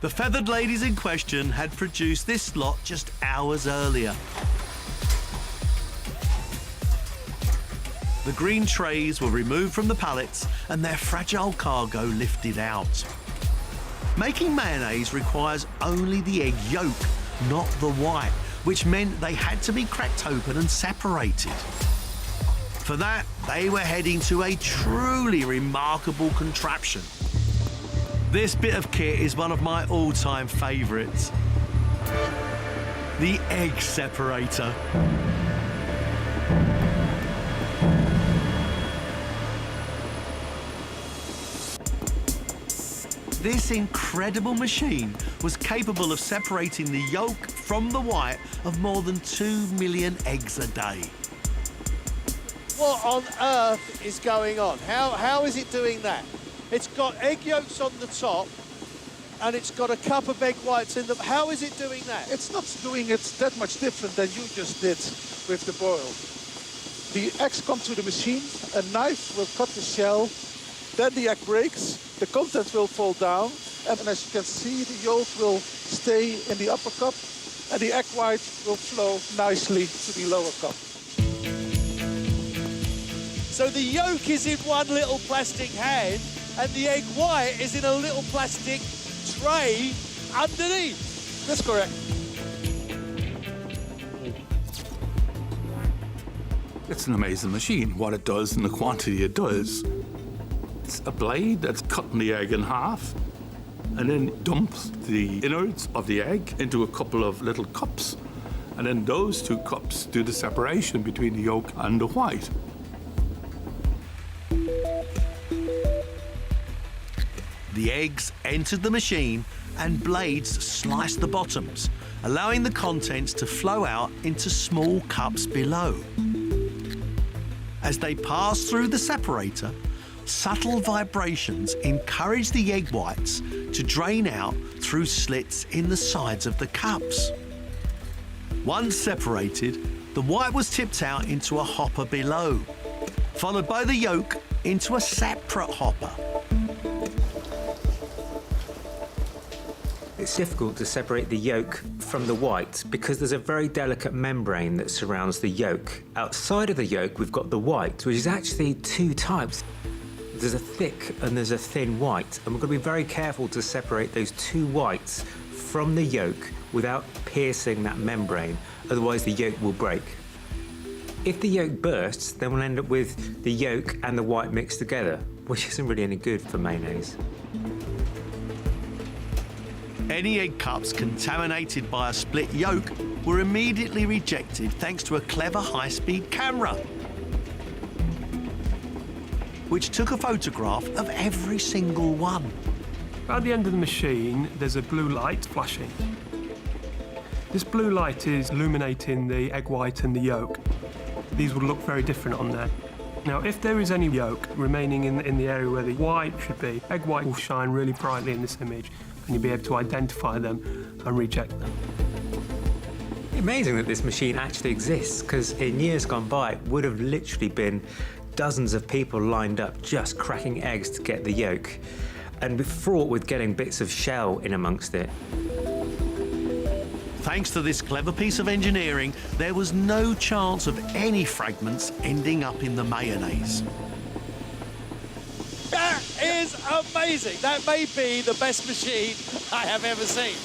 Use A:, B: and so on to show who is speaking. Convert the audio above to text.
A: The feathered ladies in question had produced this lot just hours earlier. The green trays were removed from the pallets and their fragile cargo lifted out. Making mayonnaise requires only the egg yolk, not the white, which meant they had to be cracked open and separated. For that, they were heading to a truly remarkable contraption. This bit of kit is one of my all-time favourites. The egg separator. This incredible machine was capable of separating the yolk from the white of more than 2 million eggs a day.
B: What on earth is going on? How is it doing that? It's got egg yolks on the top and it's got a cup of egg whites in the... How is it doing that?
C: It's not doing it that much different than you just did with the boil. The eggs come to the machine, a knife will cut the shell, then the egg breaks, the content will fall down, and as you can see, the yolk will stay in the upper cup, and the egg white will flow nicely to the lower cup.
B: So the yolk is in one little plastic hand, and the egg white is in a little plastic tray underneath.
C: That's correct.
D: It's an amazing machine, what it does and the quantity it does. It's a blade that's cutting the egg in half and then dumps the innards of the egg into a couple of little cups. And then those two cups do the separation between the yolk and the white.
A: The eggs entered the machine and blades sliced the bottoms, allowing the contents to flow out into small cups below. As they passed through the separator, subtle vibrations encouraged the egg whites to drain out through slits in the sides of the cups. Once separated, the white was tipped out into a hopper below, followed by the yolk into a separate hopper.
E: It's difficult to separate the yolk from the white because there's a very delicate membrane that surrounds the yolk. Outside of the yolk, we've got the white, which is actually two types. There's a thick and there's a thin white, and we're going to be very careful to separate those two whites from the yolk without piercing that membrane, otherwise the yolk will break. If the yolk bursts, then we'll end up with the yolk and the white mixed together, which isn't really any good for mayonnaise.
A: Any egg cups contaminated by a split yolk were immediately rejected thanks to a clever high-speed camera, which took a photograph of every single one.
F: At the end of the machine, there's a blue light flashing. This blue light is illuminating the egg white and the yolk. These will look very different on there. Now, if there is any yolk remaining in the area where the white should be, egg white will shine really brightly in this image, and you'll be able to identify them and reject them.
E: Amazing that this machine actually exists, because in years gone by, it would have literally been dozens of people lined up just cracking eggs to get the yolk, and fraught with getting bits of shell in amongst it.
A: Thanks to this clever piece of engineering, there was no chance of any fragments ending up in the mayonnaise.
B: That is amazing. That may be the best machine I have ever seen.